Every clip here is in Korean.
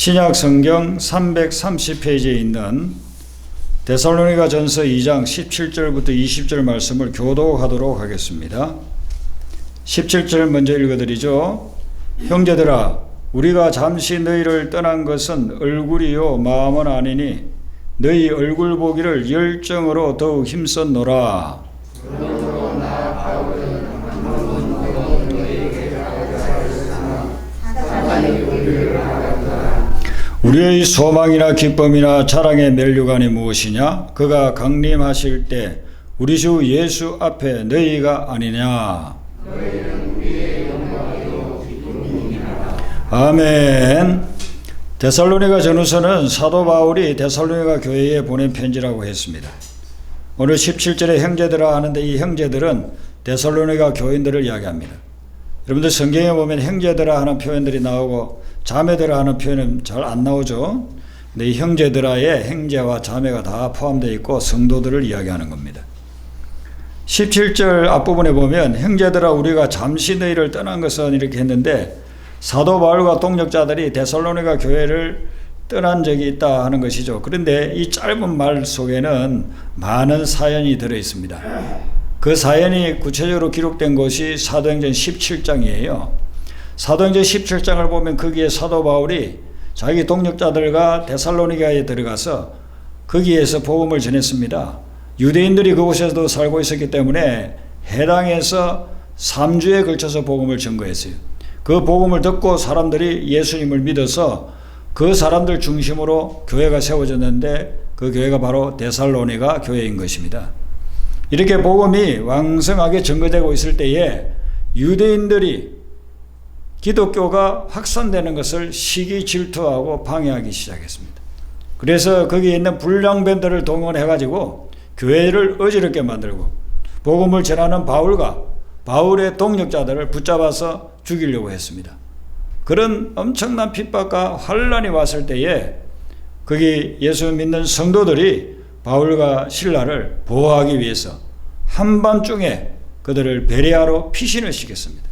신약 성경 330페이지에 있는 데살로니가 전서 2장 17절부터 20절 말씀을 교독하도록 하겠습니다. 17절 먼저 읽어드리죠. 형제들아, 우리가 잠시 너희를 떠난 것은 얼굴이요 마음은 아니니 너희 얼굴 보기를 열정으로 더욱 힘썼노라. 우리의 소망이나 기쁨이나 자랑의 면류관이 무엇이냐? 그가 강림하실 때 우리 주 예수 앞에 너희가 아니냐? 아멘. 데살로니가 전후서는 사도 바울이 데살로니가 교회에 보낸 편지라고 했습니다. 오늘 17절에 형제들아 하는데 이 형제들은 데살로니가 교인들을 이야기합니다. 여러분들 성경에 보면 형제들아 하는 표현들이 나오고 자매들아 하는 표현은 잘 안 나오죠. 근데 이 형제들아에 형제와 자매가 다 포함되어 있고 성도들을 이야기하는 겁니다. 17절 앞부분에 보면 형제들아 우리가 잠시 너희를 떠난 것은 이렇게 했는데 사도 바울과 동역자들이 데살로니가 교회를 떠난 적이 있다 하는 것이죠. 그런데 이 짧은 말 속에는 많은 사연이 들어 있습니다. 그 사연이 구체적으로 기록된 것이 사도행전 17장이에요. 사도행전 17장을 보면 거기에 사도 바울이 자기 동역자들과 데살로니가에 들어가서 거기에서 복음을 전했습니다. 유대인들이 그곳에서도 살고 있었기 때문에 해당에서 3주에 걸쳐서 복음을 전거했어요. 그 복음을 듣고 사람들이 예수님을 믿어서 그 사람들 중심으로 교회가 세워졌는데 그 교회가 바로 데살로니가 교회인 것입니다. 이렇게 복음이 왕성하게 전거되고 있을 때에 유대인들이 기독교가 확산되는 것을 시기 질투하고 방해하기 시작했습니다. 그래서 거기에 있는 불량배들을 동원해가지고 교회를 어지럽게 만들고 복음을 전하는 바울과 바울의 동역자들을 붙잡아서 죽이려고 했습니다. 그런 엄청난 핍박과 환란이 왔을 때에 거기 예수 믿는 성도들이 바울과 실라를 보호하기 위해서 한밤중에 그들을 베레아로 피신을 시켰습니다.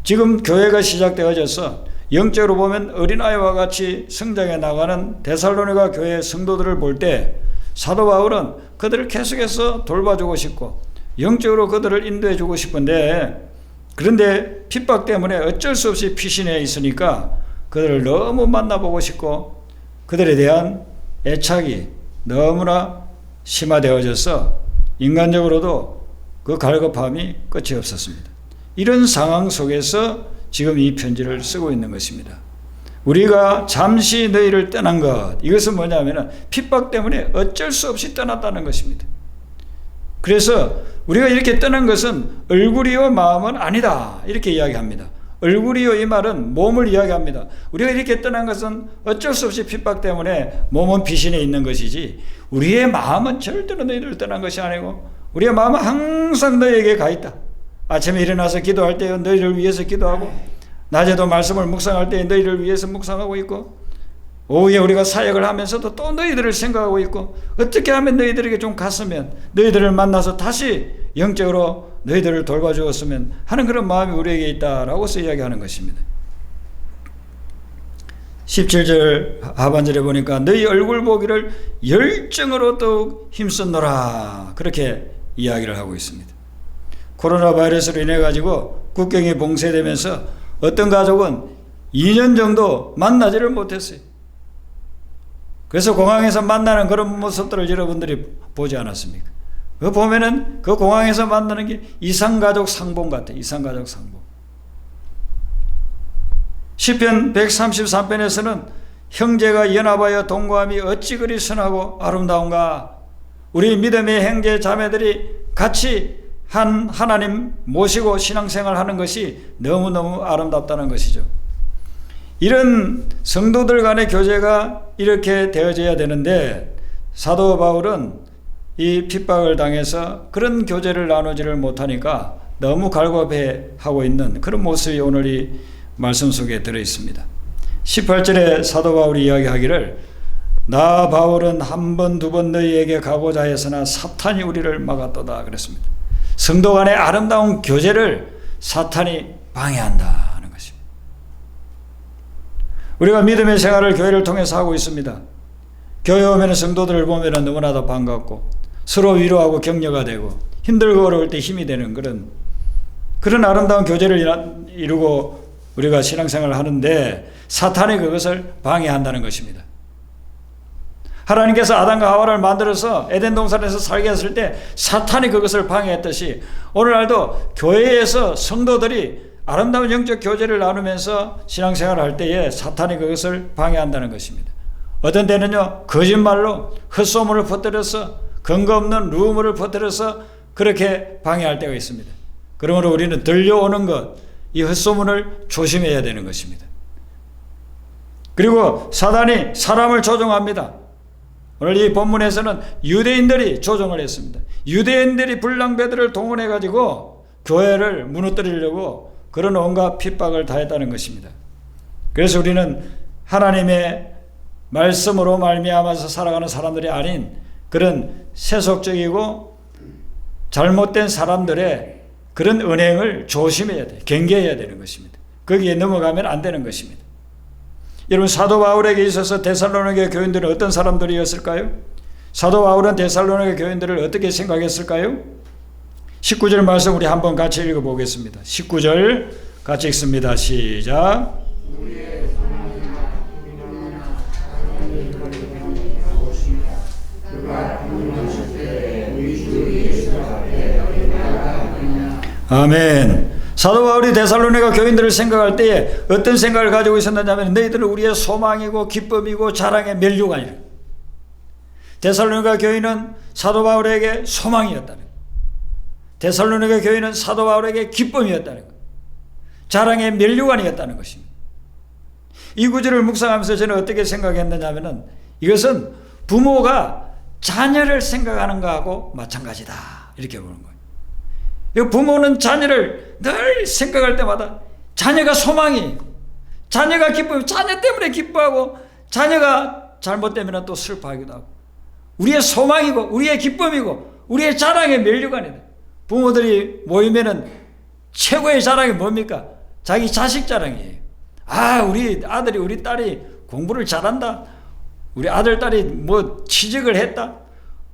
지금 교회가 시작되어져서 영적으로 보면 어린아이와 같이 성장해 나가는 데살로니가 교회 성도들을 볼 때 사도 바울은 그들을 계속해서 돌봐주고 싶고 영적으로 그들을 인도해주고 싶은데 그런데 핍박 때문에 어쩔 수 없이 피신해 있으니까 그들을 너무 만나보고 싶고 그들에 대한 애착이 너무나 심화되어져서 인간적으로도 그 갈급함이 끝이 없었습니다. 이런 상황 속에서 지금 이 편지를 쓰고 있는 것입니다. 우리가 잠시 너희를 떠난 것, 이것은 뭐냐면 핍박 때문에 어쩔 수 없이 떠났다는 것입니다. 그래서 우리가 이렇게 떠난 것은 얼굴이요 마음은 아니다 이렇게 이야기합니다. 얼굴이요 이 말은 몸을 이야기합니다. 우리가 이렇게 떠난 것은 어쩔 수 없이 핍박 때문에 몸은 비신에 있는 것이지 우리의 마음은 절대로 너희를 떠난 것이 아니고 우리의 마음은 항상 너희에게 가 있다. 아침에 일어나서 기도할 때 너희를 위해서 기도하고 낮에도 말씀을 묵상할 때 너희를 위해서 묵상하고 있고 오후에 우리가 사역을 하면서도 또 너희들을 생각하고 있고 어떻게 하면 너희들에게 좀 갔으면 너희들을 만나서 다시 영적으로 너희들을 돌봐주었으면 하는 그런 마음이 우리에게 있다라고서 이야기하는 것입니다. 17절 하반절에 보니까 너희 얼굴 보기를 열정으로 더욱 힘썼노라 그렇게 이야기를 하고 있습니다. 코로나 바이러스로 인해 가지고 국경이 봉쇄되면서 어떤 가족은 2년 정도 만나지를 못했어요. 그래서 공항에서 만나는 그런 모습들을 여러분들이 보지 않았습니까? 그거 보면은 그 공항에서 만나는 게 이상가족 상봉 같아요. 이상가족 상봉. 시편 133편에서는 형제가 연합하여 동거함이 어찌 그리 선하고 아름다운가. 우리 믿음의 형제 자매들이 같이 하나님 모시고 신앙생활하는 것이 너무너무 아름답다는 것이죠. 이런 성도들 간의 교제가 이렇게 되어져야 되는데 사도 바울은 이 핍박을 당해서 그런 교제를 나누지를 못하니까 너무 갈급해하고 있는 그런 모습이 오늘 이 말씀 속에 들어있습니다. 18절에 사도 바울이 이야기하기를 나 바울은 한 번 두 번 너희에게 가고자 했으나 사탄이 우리를 막았도다 그랬습니다. 성도 간의 아름다운 교제를 사탄이 방해한다는 것입니다. 우리가 믿음의 생활을 교회를 통해서 하고 있습니다. 교회 오면 성도들을 보면 너무나도 반갑고 서로 위로하고 격려가 되고 힘들고 어려울 때 힘이 되는 그런 아름다운 교제를 이루고 우리가 신앙생활을 하는데 사탄이 그것을 방해한다는 것입니다. 하나님께서 아담과 하와를 만들어서 에덴 동산에서 살게 했을 때 사탄이 그것을 방해했듯이 오늘날도 교회에서 성도들이 아름다운 영적 교제를 나누면서 신앙생활을 할 때에 사탄이 그것을 방해한다는 것입니다. 어떤 때는요, 거짓말로 헛소문을 퍼뜨려서 근거 없는 루머를 퍼뜨려서 그렇게 방해할 때가 있습니다. 그러므로 우리는 들려오는 것, 이 헛소문을 조심해야 되는 것입니다. 그리고 사단이 사람을 조종합니다. 오늘 이 본문에서는 유대인들이 조종을 했습니다. 유대인들이 불량배들을 동원해 가지고 교회를 무너뜨리려고 그런 온갖 핍박을 다했다는 것입니다. 그래서 우리는 하나님의 말씀으로 말미암아서 살아가는 사람들이 아닌 그런 세속적이고 잘못된 사람들의 그런 은행을 조심해야 돼. 경계해야 되는 것입니다. 거기에 넘어가면 안 되는 것입니다. 여러분, 사도 바울에게 있어서 데살로니가 교인들은 어떤 사람들이었을까요? 사도 바울은 데살로니가 교인들을 어떻게 생각했을까요? 19절 말씀 우리 한번 같이 읽어보겠습니다. 19절 같이 읽습니다. 시작. 아멘. 사도 바울이 데살로니가 교인들을 생각할 때에 어떤 생각을 가지고 있었느냐면 너희들은 우리의 소망이고 기쁨이고 자랑의 면류관이라. 데살로니가 교인은 사도 바울에게 소망이었다는 거예요. 데살로니가 교인은 사도 바울에게 기쁨이었다는 거예요. 자랑의 면류관이었다는 것입니다. 이 구절을 묵상하면서 저는 어떻게 생각했느냐면 이것은 부모가 자녀를 생각하는 것하고 마찬가지다 이렇게 보는 거예요. 부모는 자녀를 늘 생각할 때마다 자녀가 소망이, 자녀가 기쁨, 자녀 때문에 기뻐하고 자녀가 잘못되면 또 슬퍼하기도 하고 우리의 소망이고 우리의 기쁨이고 우리의 자랑의 면류관이다. 부모들이 모이면은 최고의 자랑이 뭡니까? 자기 자식 자랑이에요. 아, 우리 아들이 우리 딸이 공부를 잘한다. 우리 아들 딸이 뭐 취직을 했다.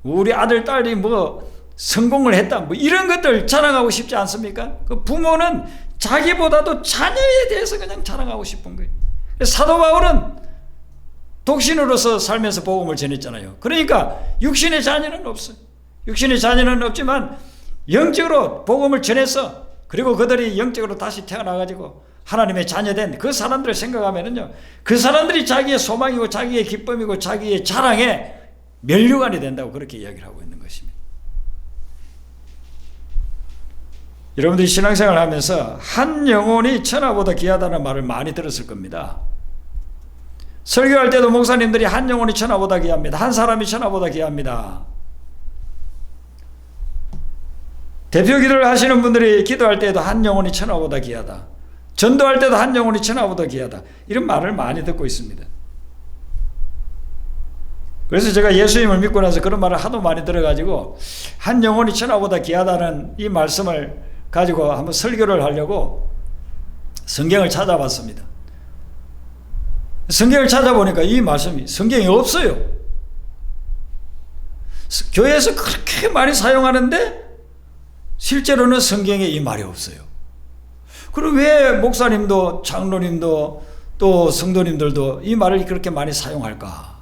우리 아들 딸이 뭐 성공을 했다. 뭐 이런 것들 자랑하고 싶지 않습니까? 그 부모는 자기보다도 자녀에 대해서 그냥 자랑하고 싶은 거예요. 사도 바울은 독신으로서 살면서 복음을 전했잖아요. 그러니까 육신의 자녀는 없어요. 육신의 자녀는 없지만 영적으로 복음을 전해서 그리고 그들이 영적으로 다시 태어나가지고 하나님의 자녀된 그 사람들을 생각하면은요, 그 사람들이 자기의 소망이고 자기의 기쁨이고 자기의 자랑의 면류관이 된다고 그렇게 이야기를 하고 있는 것입니다. 여러분들이 신앙생활을 하면서 한 영혼이 천하보다 귀하다는 말을 많이 들었을 겁니다. 설교할 때도 목사님들이 한 영혼이 천하보다 귀합니다. 한 사람이 천하보다 귀합니다. 대표 기도를 하시는 분들이 기도할 때도 한 영혼이 천하보다 귀하다. 전도할 때도 한 영혼이 천하보다 귀하다. 이런 말을 많이 듣고 있습니다. 그래서 제가 예수님을 믿고 나서 그런 말을 하도 많이 들어가지고 한 영혼이 천하보다 귀하다는 이 말씀을 가지고 한번 설교를 하려고 성경을 찾아봤습니다. 성경을 찾아보니까 이 말씀이 성경에 없어요. 교회에서 그렇게 많이 사용하는데 실제로는 성경에 이 말이 없어요. 그럼 왜 목사님도 장로님도 또 성도님들도 이 말을 그렇게 많이 사용할까?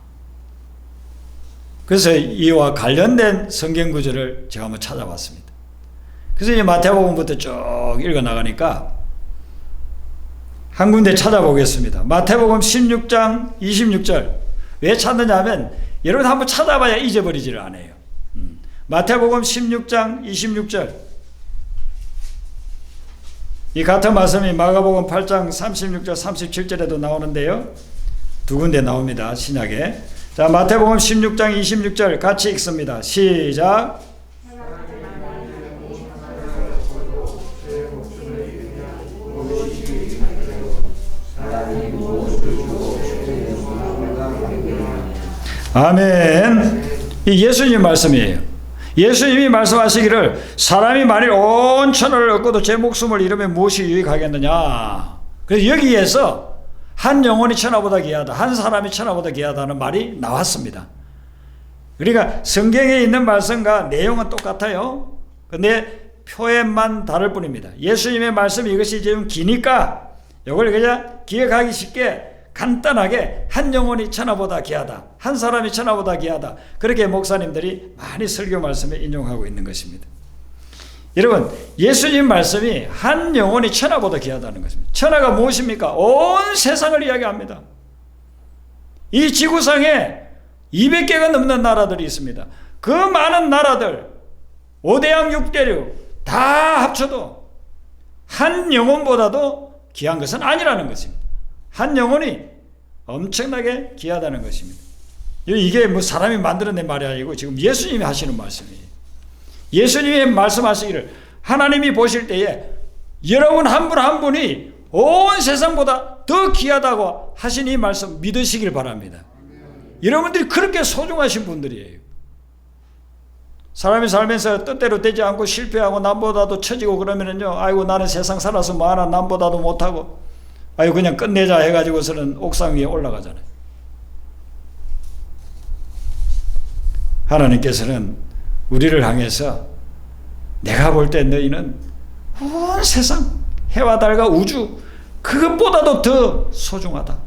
그래서 이와 관련된 성경 구절을 제가 한번 찾아봤습니다. 그래서 이제 마태복음부터 쭉 읽어 나가니까 한 군데 찾아보겠습니다. 마태복음 16장 26절. 왜 찾느냐 하면 여러분 한번 찾아봐야 잊어버리지를 않아요. 마태복음 16장 26절. 이 같은 말씀이 마가복음 8장 36절 37절에도 나오는데요. 두 군데 나옵니다. 신약에. 자, 마태복음 16장 26절 같이 읽습니다. 시작. 아멘. 이 예수님 말씀이에요. 예수님이 말씀하시기를 사람이 만일 온 천하를 얻고도 제 목숨을 잃으면 무엇이 유익하겠느냐. 그래서 여기에서 한 영혼이 천하보다 귀하다, 한 사람이 천하보다 귀하다는 말이 나왔습니다. 그러니까 성경에 있는 말씀과 내용은 똑같아요. 근데 표현만 다를 뿐입니다. 예수님의 말씀 이것이 좀 기니까 이걸 그냥 기억하기 쉽게 간단하게 한 영혼이 천하보다 귀하다, 한 사람이 천하보다 귀하다, 그렇게 목사님들이 많이 설교 말씀에 인용하고 있는 것입니다. 여러분, 예수님 말씀이 한 영혼이 천하보다 귀하다는 것입니다. 천하가 무엇입니까? 온 세상을 이야기합니다. 이 지구상에 200개가 넘는 나라들이 있습니다. 그 많은 나라들 5대양 6대륙 다 합쳐도 한 영혼보다도 귀한 것은 아니라는 것입니다. 한 영혼이 엄청나게 귀하다는 것입니다. 이게 뭐 사람이 만들어낸 말이 아니고 지금 예수님이 하시는 말씀이에요. 예수님이 말씀하시기를 하나님이 보실 때에 여러분 한 분 한 분이 온 세상보다 더 귀하다고 하신 이 말씀 믿으시길 바랍니다. 여러분들이 그렇게 소중하신 분들이에요. 사람이 살면서 뜻대로 되지 않고 실패하고 남보다도 처지고 그러면은요, 아이고 나는 세상 살아서 뭐하나, 남보다도 못하고, 아이고 그냥 끝내자 해가지고서는 옥상 위에 올라가잖아요. 하나님께서는 우리를 향해서 내가 볼 때 너희는 온 세상, 해와 달과 우주 그것보다도 더 소중하다.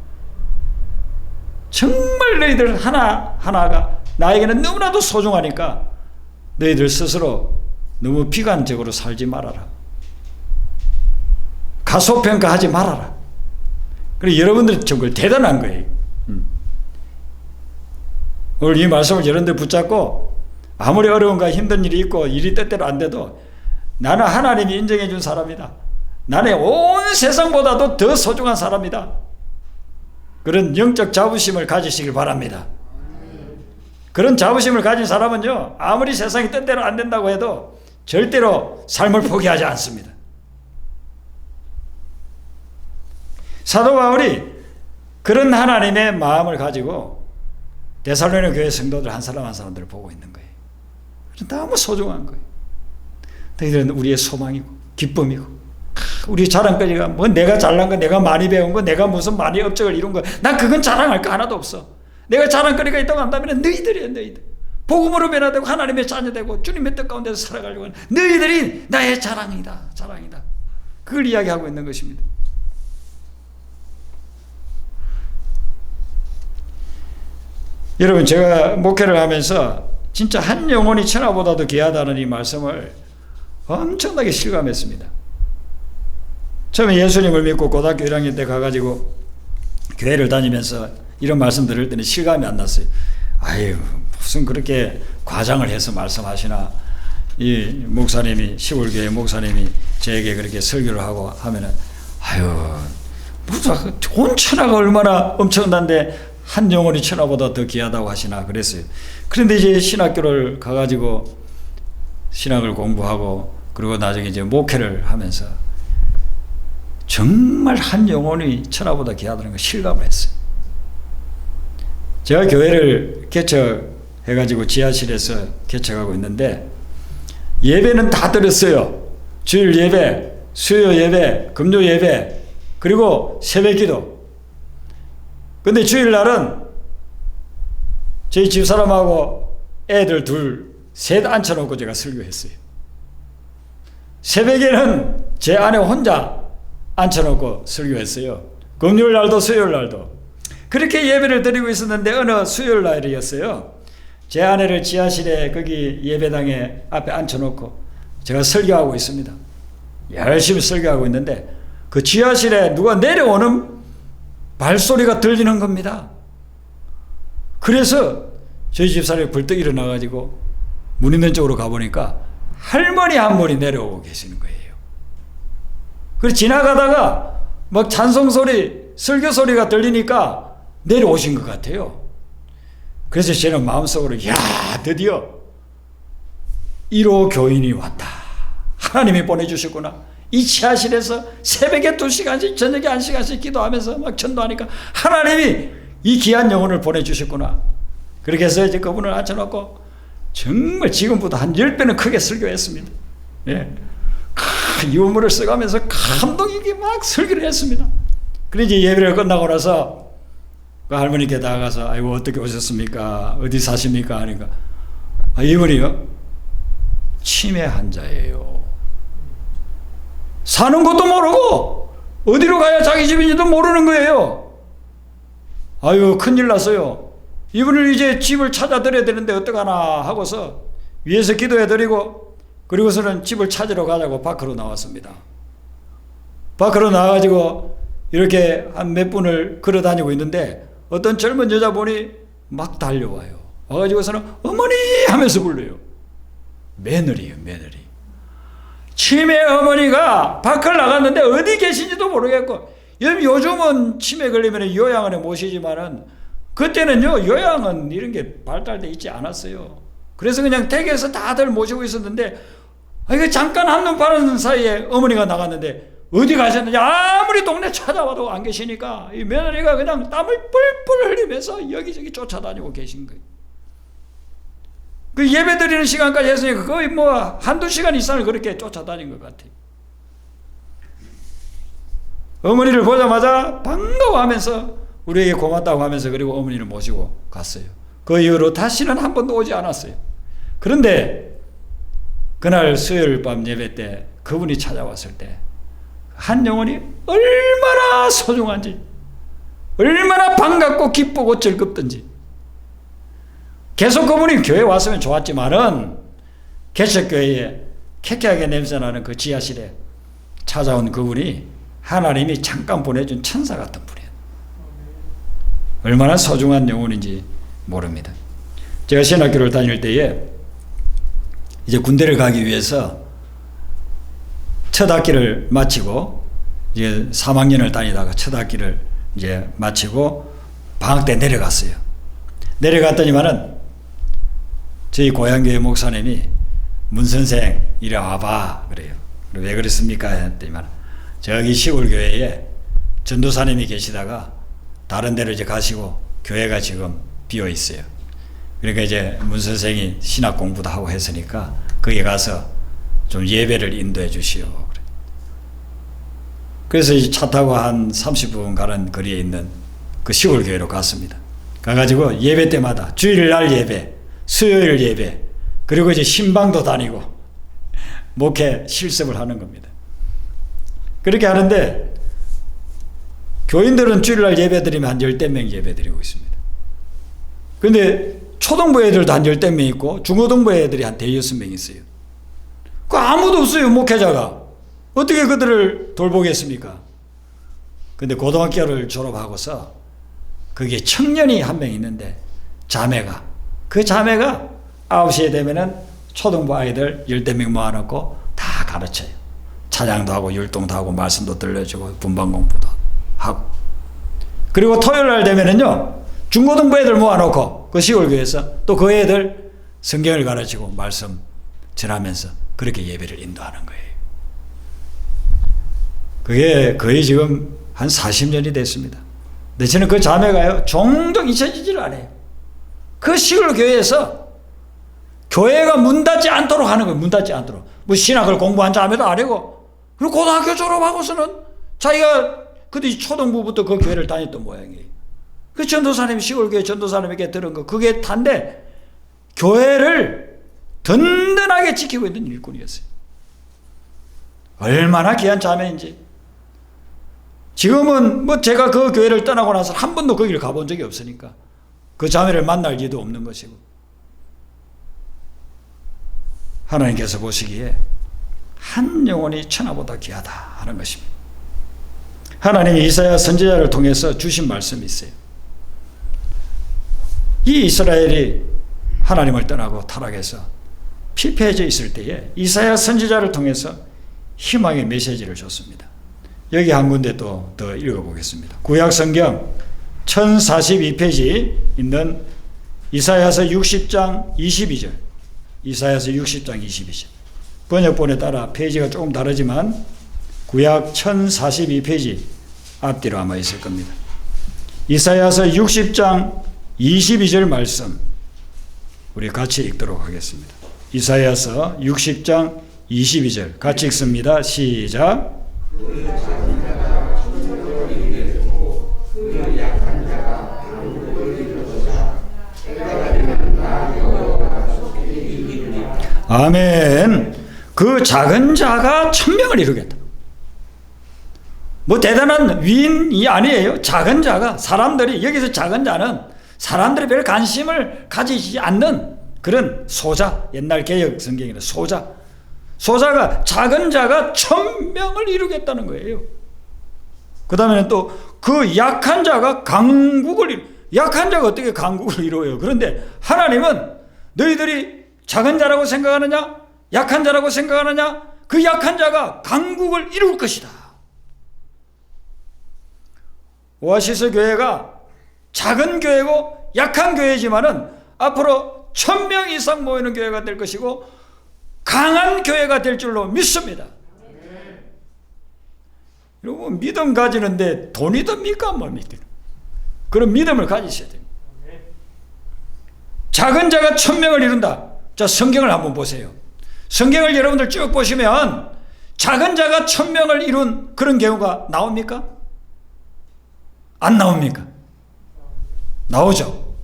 정말 너희들 하나하나가 나에게는 너무나도 소중하니까 너희들 스스로 너무 비관적으로 살지 말아라. 가소평가하지 말아라. 그리고 여러분들 정말 대단한 거예요. 오늘 이 말씀을 여러분들 붙잡고 아무리 어려움과 힘든 일이 있고 일이 뜻대로 안 돼도 나는 하나님이 인정해 준 사람이다. 나는 온 세상보다도 더 소중한 사람이다. 그런 영적 자부심을 가지시길 바랍니다. 그런 자부심을 가진 사람은요, 아무리 세상이 뜻대로 안 된다고 해도 절대로 삶을 포기하지 않습니다. 사도 바울이 그런 하나님의 마음을 가지고 데살로니가 교회 성도들 한 사람 한 사람들을 보고 있는 거예요. 너무 소중한 거예요. 너희들은 우리의 소망이고 기쁨이고, 우리 자랑거리가 뭐 내가 잘난 거, 내가 많이 배운 거, 내가 무슨 많이 업적을 이룬 거, 난 그건 자랑할 거 하나도 없어. 내가 자랑거리가 있다고 한다면 너희들이야. 너희들 복음으로 변화되고 하나님의 자녀되고 주님의 뜻 가운데서 살아가려고 하는 너희들이 나의 자랑이다. 자랑이다. 그걸 이야기하고 있는 것입니다. 여러분, 제가 목회를 하면서 진짜 한 영혼이 천하보다도 귀하다는 이 말씀을 엄청나게 실감했습니다. 처음에 예수님을 믿고 고등학교 1학년 때 가가지고 교회를 다니면서 이런 말씀 들을 때는 실감이 안 났어요. 아유, 무슨 그렇게 과장을 해서 말씀하시나. 이 목사님이, 시골교회 목사님이 저에게 그렇게 설교를 하고 하면은, 아유, 무슨 온 천하가 얼마나 엄청난데 한 영혼이 천하보다 더 귀하다고 하시나 그랬어요. 그런데 이제 신학교를 가가지고 신학을 공부하고 그리고 나중에 이제 목회를 하면서 정말 한 영혼이 천하보다 귀하다는 걸 실감을 했어요. 제가 교회를 개척해가지고 지하실에서 개척하고 있는데 예배는 다 들었어요. 주일 예배, 수요 예배, 금요 예배, 그리고 새벽 기도. 근데 주일날은 저희 집사람하고 애들 셋 앉혀놓고 제가 설교했어요. 새벽에는 제 아내 혼자 앉혀놓고 설교했어요. 금요일날도 수요일날도. 그렇게 예배를 드리고 있었는데 어느 수요일날이었어요. 제 아내를 지하실에 거기 예배당에 앞에 앉혀놓고 제가 설교하고 있습니다. 열심히 설교하고 있는데 그 지하실에 누가 내려오는 발소리가 들리는 겁니다. 그래서 저희 집사람이 벌떡 일어나가지고 문 있는 쪽으로 가보니까 할머니 한 분이 내려오고 계시는 거예요. 그래서 지나가다가 막 찬송소리, 설교소리가 들리니까 내려오신 것 같아요. 그래서 저는 마음속으로, 야, 드디어 1호 교인이 왔다. 하나님이 보내주셨구나. 이 지하실에서 새벽에 2시간씩, 저녁에 1시간씩 기도하면서 막 전도하니까 하나님이 이 귀한 영혼을 보내주셨구나. 그렇게 해서 이제 그분을 앉혀놓고 정말 지금보다 한 10배는 크게 설교했습니다. 예. 유물을 써가면서 감동 있게 막 설교를 했습니다. 그래 이제 예배를 끝나고 나서 그 할머니께 다가가서 아이고 어떻게 오셨습니까? 어디 사십니까? 하니까 이분이요 치매 환자예요. 사는 것도 모르고 어디로 가야 자기 집인지도 모르는 거예요. 아유 큰일 났어요. 이분을 이제 집을 찾아드려야 되는데 어떡하나 하고서 위에서 기도해드리고 그리고서는 집을 찾으러 가자고 밖으로 나왔습니다. 밖으로 나와가지고 이렇게 한 몇 분을 걸어 다니고 있는데 어떤 젊은 여자분이 막 달려와요. 와가지고서는 어머니 하면서 불러요. 며느리요 며느리. 치매 어머니가 밖을 나갔는데 어디 계신지도 모르겠고 요즘은 치매 걸리면 요양원에 모시지만은 그때는요 요양은 이런 게 발달돼 있지 않았어요. 그래서 그냥 댁에서 다들 모시고 있었는데 이거 잠깐 한눈 파는 사이에 어머니가 나갔는데 어디 가셨는지 아무리 동네 찾아와도 안 계시니까 이 며느리가 그냥 땀을 뻘뻘 흘리면서 여기저기 쫓아다니고 계신 거예요. 그 예배 드리는 시간까지 했으니까 거의 뭐 한두 시간 이상을 그렇게 쫓아다닌 것 같아요. 어머니를 보자마자 반가워하면서 우리에게 고맙다고 하면서 그리고 어머니를 모시고 갔어요. 그 이후로 다시는 한 번도 오지 않았어요. 그런데 그날 수요일 밤 예배 때 그분이 찾아왔을 때 한 영혼이 얼마나 소중한지 얼마나 반갑고 기쁘고 즐겁던지 계속 그분이 교회에 왔으면 좋았지만은 개척교회에 쾌쾌하게 냄새나는 그 지하실에 찾아온 그분이 하나님이 잠깐 보내준 천사 같은 분이에요. 얼마나 소중한 영혼인지 모릅니다. 제가 신학교를 다닐 때에 이제 군대를 가기 위해서 첫 학기를 마치고 이제 3학년을 다니다가 첫 학기를 이제 마치고 방학 때 내려갔어요. 내려갔더니만은 저희 고향교회 목사님이 문 선생 이리 와봐 그래요. 왜 그랬습니까? 했더니만 저기 시골 교회에 전도사님이 계시다가 다른 데로 이제 가시고 교회가 지금 비어 있어요. 그러니까 이제 문 선생이 신학 공부도 하고 했으니까 거기 가서 좀 예배를 인도해 주시오. 그래서 이제 차 타고 한 30분 가는 거리에 있는 그 시골 교회로 갔습니다. 가가지고 예배 때마다 주일날 예배, 수요일 예배, 그리고 이제 신방도 다니고 목회 실습을 하는 겁니다. 그렇게 하는데 교인들은 주일날 예배 드리면 한 10명 예배 드리고 있습니다. 그런데 초등부 애들도 한 10명 있고 중고등부 애들이 한 5-6명 있어요. 그 아무도 없어요. 목회자가. 어떻게 그들을 돌보겠습니까? 근데 고등학교를 졸업하고서 거기에 청년이 한 명 있는데 그 자매가 9시에 되면은 초등부 아이들 10명 모아놓고 다 가르쳐요. 찬양도 하고 율동도 하고 말씀도 들려주고 분반 공부도 하고 그리고 토요일 날 되면은요 중고등부 애들 모아놓고 그 시골교회에서 또 그 애들 성경을 가르치고 말씀 전하면서 그렇게 예배를 인도하는 거예요. 그게 거의 지금 한 40년이 됐습니다. 근데 저는 그 자매가요 종종 잊혀지지를 않아요. 그 시골 교회에서 교회가 문 닫지 않도록 하는 거예요. 문 닫지 않도록. 뭐 신학을 공부한 자매도 아니고 그리고 고등학교 졸업하고서는 자기가 그때 초등부부터 그 교회를 다녔던 모양이에요. 그 전도사님 시골교회 전도사님에게 들은 거 그게 단데 교회를 든든하게 지키고 있는 일꾼이었어요. 얼마나 귀한 자매인지. 지금은 뭐 제가 그 교회를 떠나고 나서 한 번도 거기를 가본 적이 없으니까 그 자매를 만날 일도 없는 것이고 하나님께서 보시기에 한 영혼이 천하보다 귀하다 하는 것입니다. 하나님이 이사야 선지자를 통해서 주신 말씀이 있어요. 이 이스라엘이 하나님을 떠나고 타락해서 피폐해져 있을 때에 이사야 선지자를 통해서 희망의 메시지를 줬습니다. 여기 한 군데 또 더 읽어보겠습니다. 구약 성경 1042페이지 있는 이사야서 60장 22절. 이사야서 60장 22절. 번역본에 따라 페이지가 조금 다르지만 구약 1042페이지 앞뒤로 아마 있을 겁니다. 이사야서 60장 22절 말씀 우리 같이 읽도록 하겠습니다. 이사야서 60장 22절 같이 읽습니다. 시작. 아멘. 그 작은 자가 천명을 이루겠다. 뭐 대단한 위인이 아니에요. 작은 자가, 사람들이, 여기서 작은 자는 사람들이 별 관심을 가지지 않는 그런 소자, 옛날 개역 성경에는 소자가, 작은 자가 천명을 이루겠다는 거예요. 그 다음에는 또 그 약한 자가 강국을 약한 자가 어떻게 강국을 이루어요? 그런데 하나님은 너희들이 작은 자라고 생각하느냐, 약한 자라고 생각하느냐, 그 약한 자가 강국을 이룰 것이다. 오아시스 교회가 작은 교회고 약한 교회지만은 앞으로 1000명 이상 모이는 교회가 될 것이고 강한 교회가 될 줄로 믿습니다. 여러분, 믿음 가지는데 돈이 듭니까? 뭐 믿음. 그런 믿음을 가지셔야 됩니다. 작은 자가 1000명을 이룬다. 자, 성경을 한번 보세요. 성경을 여러분들 쭉 보시면 작은 자가 1000명을 이룬 그런 경우가 나옵니까? 안 나옵니까? 나오죠.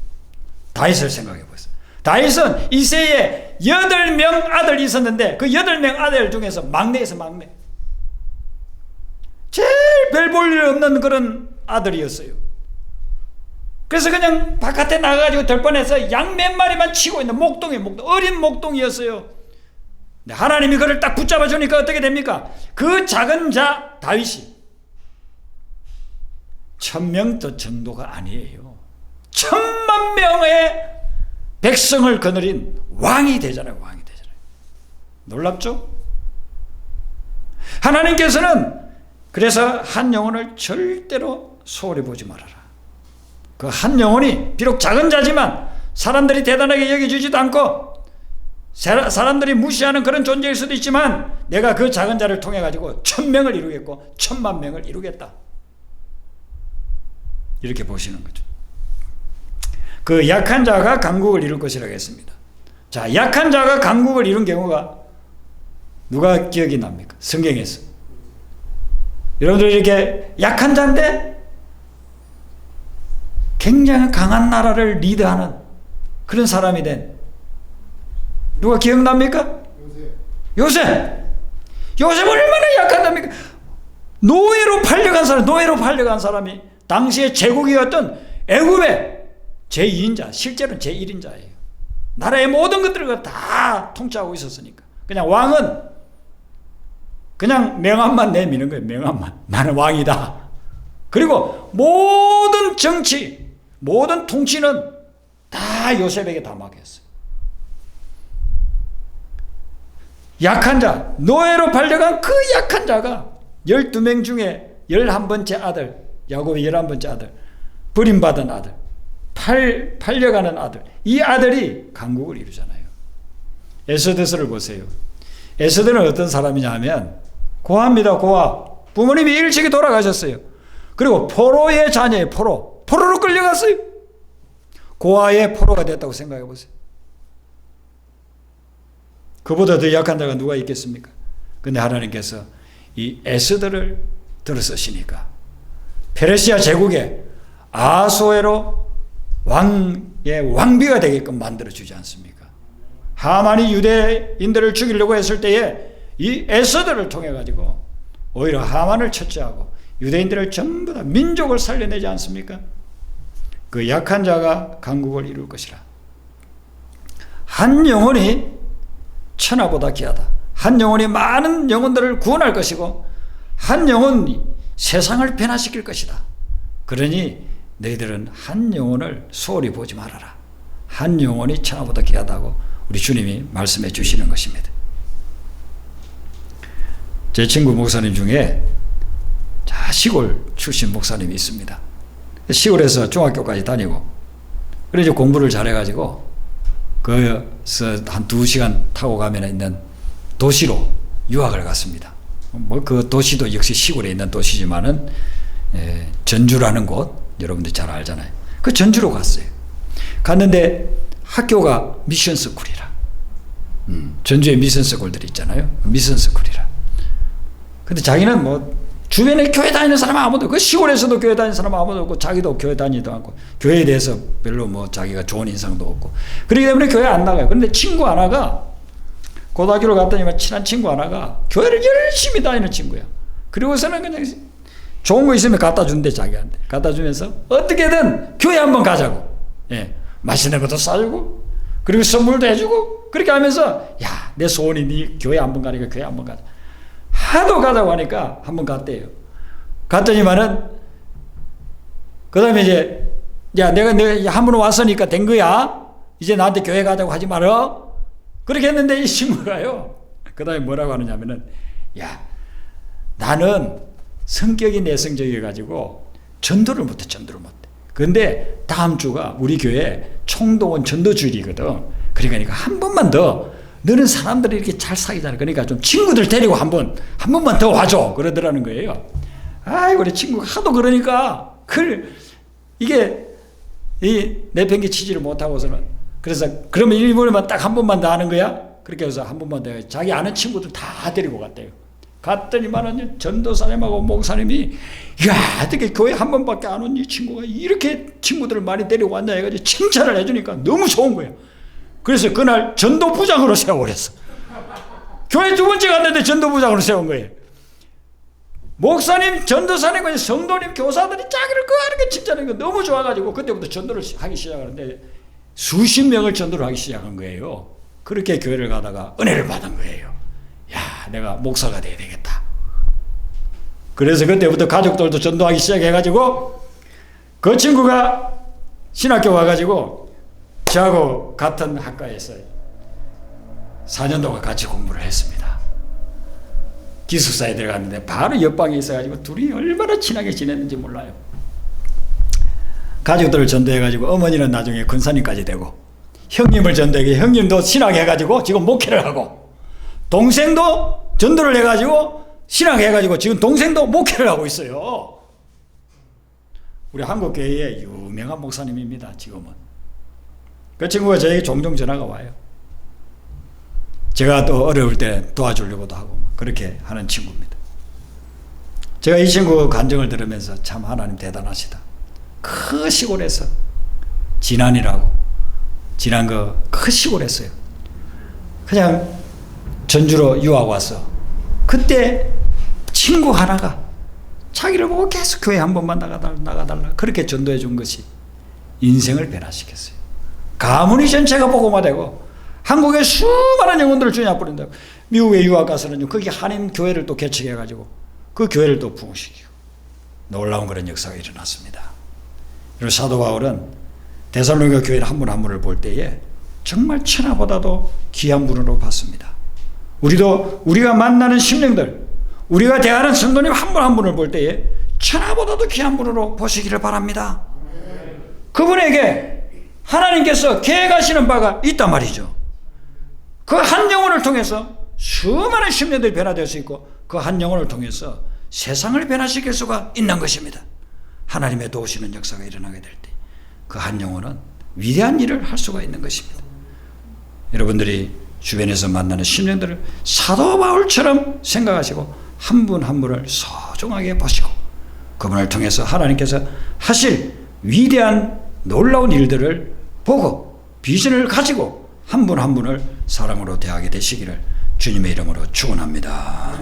다윗을 생각해 보세요. 다윗은 이새에 8명 아들이 있었는데 그 8명 아들 중에서 막내에서 막내. 제일 별 볼 일 없는 그런 아들이었어요. 그래서 그냥 바깥에 나가가지고 들판에서 양 몇 마리만 치고 있는 어린 목동이었어요. 하나님이 그를 딱 붙잡아 주니까 어떻게 됩니까? 그 작은 자 다윗이 1000명 정도가 아니에요. 1000만 명의 백성을 거느린 왕이 되잖아요. 놀랍죠? 하나님께서는 그래서 한 영혼을 절대로 소홀히 보지 말아라. 그 한 영혼이 비록 작은 자지만 사람들이 대단하게 여겨주지도 않고 사람들이 무시하는 그런 존재일 수도 있지만 내가 그 작은 자를 통해 가지고 1000명을 이루겠고 1000만 명을 이루겠다. 이렇게 보시는 거죠. 그 약한 자가 강국을 이룰 것이라고 했습니다. 자, 약한 자가 강국을 이룬 경우가 누가 기억이 납니까? 성경에서. 여러분들 이렇게 약한 자인데 굉장히 강한 나라를 리드하는 그런 사람이 된 누가 기억납니까? 요셉 얼마나 약하답니까? 노예로 팔려간 사람이 당시에 제국이었던 애굽의 제2인자, 실제로는 제1인자예요. 나라의 모든 것들을 다 통치하고 있었으니까. 그냥 왕은 그냥 명함만 내미는 거예요. 명함만. 나는 왕이다. 그리고 모든 정치, 모든 통치는 다 요셉에게 다 맡겼어요. 약한 자, 노예로 팔려간 그 약한 자가 12명 중에 11번째 아들, 야곱의 11번째 아들, 버림받은 아들, 팔려가는 아들, 이 아들이 강국을 이루잖아요. 에스더를 보세요. 에스더는 어떤 사람이냐 하면 고아입니다. 고아. 부모님이 일찍이 돌아가셨어요. 그리고 포로의 자녀예요. 포로로 끌려갔어요. 고아의 포로가 됐다고 생각해 보세요. 그보다 더 약한 자가 누가 있겠습니까? 근데 하나님께서 이 에스더를 들어서시니까 페르시아 제국의 아소에로 왕의 왕비가 되게끔 만들어주지 않습니까? 하만이 유대인들을 죽이려고 했을 때에 이 에스더를 통해 가지고 오히려 하만을 처치하고 유대인들을 전부 다 민족을 살려내지 않습니까? 그 약한 자가 강국을 이룰 것이라. 한 영혼이 천하보다 귀하다. 한 영혼이 많은 영혼들을 구원할 것이고 한 영혼이 세상을 변화시킬 것이다. 그러니 너희들은 한 영혼을 소홀히 보지 말아라. 한 영혼이 천하보다 귀하다고 우리 주님이 말씀해 주시는 것입니다. 제 친구 목사님 중에 시골 출신 목사님이 있습니다. 시골에서 중학교까지 다니고 그래서 공부를 잘해가지고 거기서 한 2시간 타고 가면 있는 도시로 유학을 갔습니다. 뭐 그 도시도 역시 시골에 있는 도시지만은 전주라는 곳 여러분들 잘 알잖아요. 그 전주로 갔어요. 갔는데 학교가 미션스쿨이라. 전주에 미션스쿨들이 있잖아요. 미션스쿨이라. 근데 자기는 뭐 주변에 교회 다니는 사람 아무도 없고 그 시골에서도 교회 다니는 사람 아무도 없고 자기도 교회 다니지도 않고 교회에 대해서 별로 뭐 자기가 좋은 인상도 없고 그렇기 때문에 교회 안 나가요. 그런데 친구 하나가 고등학교를 갔더니만 친한 친구 하나가 교회를 열심히 다니는 친구야. 그리고서는 그냥 좋은 거 있으면 갖다 준대, 자기한테. 갖다 주면서 어떻게든 교회 한번 가자고. 예, 맛있는 것도 싸주고, 그리고 선물도 해주고, 그렇게 하면서, 야, 내 소원이 네 교회 한번 가니까 교회 한번 가자. 하도 가자고 하니까 한번 갔대요. 갔더니만은, 그 다음에 이제, 야, 내가 한 번 왔으니까 된 거야. 이제 나한테 교회 가자고 하지 마라. 그렇게 했는데 이 친구가요, 그 다음에 뭐라고 하느냐면은, 야, 나는 성격이 내성적이어가지고 전도를 못해. 그런데 다음 주가 우리 교회 총동원 전도주일이거든. 그러니까 한 번만 더, 너는 사람들이 이렇게 잘 사귀잖아. 그러니까 좀 친구들 데리고 한 번만 더 와줘. 그러더라는 거예요. 아이고, 우리 친구가 하도 그러니까, 이게, 이 내팽개 치지를 못하고서는, 그래서 그러면 일본에만 딱 한 번만 더 하는 거야? 그렇게 해서 한 번만 더, 자기 아는 친구들 다 데리고 갔대요. 갔더니만은 전도사님하고 목사님이, 야, 어떻게 교회 한 번밖에 안 온 이 친구가 이렇게 친구들을 많이 데리고 왔냐 해가지고 칭찬을 해주니까 너무 좋은 거예요. 그래서 그날 전도부장으로 세워버렸어. 교회 두 번째 갔는데 전도부장으로 세운 거예요. 목사님, 전도사님, 성도님, 교사들이 자기를 그렇게 칭찬하는 거 너무 좋아가지고 그때부터 전도를 하기 시작하는데 수십 명을 전도를 하기 시작한 거예요. 그렇게 교회를 가다가 은혜를 받은 거예요. 야, 내가 목사가 돼야 되겠다. 그래서 그때부터 가족들도 전도하기 시작해가지고 그 친구가 신학교 와가지고 저하고 같은 학과에서 4년 동안 같이 공부를 했습니다. 기숙사에 들어갔는데 바로 옆방에 있어가지고 둘이 얼마나 친하게 지냈는지 몰라요. 가족들을 전도해가지고 어머니는 나중에 권사님까지 되고, 형님을 전도해 형님도 신학해가지고 지금 목회를 하고, 동생도 전도를 해가지고 신학해가지고 지금 동생도 목회를 하고 있어요. 우리 한국교회의 유명한 목사님입니다. 지금은. 그 친구가 저에게 종종 전화가 와요. 제가 또 어려울 때 도와주려고도 하고 그렇게 하는 친구입니다. 제가 이 친구 간증을 들으면서 참 하나님 대단하시다. 그 시골에서 진안이라고, 진안 그 시골에서요, 그냥 전주로 유학 와서 그때 친구 하나가 자기를 보고 계속 교회 한 번만 나가달라 그렇게 전도해 준 것이 인생을 변화시켰어요. 가문이 전체가 복음화 되고 한국에 수많은 영혼들을 주님 앞에 부른다고. 미국에 유학 가서는 거기 한인 교회를 또 개척해가지고 그 교회를 또 부흥시키고 놀라운 그런 역사가 일어났습니다. 그리고 사도 바울은 데살로니가 교회 한 분 한 분을 볼 때에 정말 천하보다도 귀한 분으로 봤습니다. 우리도 우리가 만나는 심령들, 우리가 대하는 성도님 한 분 한 분을 볼 때에 천하보다도 귀한 분으로 보시기를 바랍니다. 그분에게 하나님께서 계획하시는 바가 있단 말이죠. 그 한 영혼을 통해서 수많은 심령들이 변화될 수 있고 그 한 영혼을 통해서 세상을 변화시킬 수가 있는 것입니다. 하나님의 도우시는 역사가 일어나게 될 때 그 한 영혼은 위대한 일을 할 수가 있는 것입니다. 여러분들이 주변에서 만나는 심령들을 사도 바울처럼 생각하시고 한 분 한 분을 소중하게 보시고 그분을 통해서 하나님께서 하실 위대한 놀라운 일들을 보고 비전을 가지고 한 분 한 분을 사랑으로 대하게 되시기를 주님의 이름으로 축원합니다.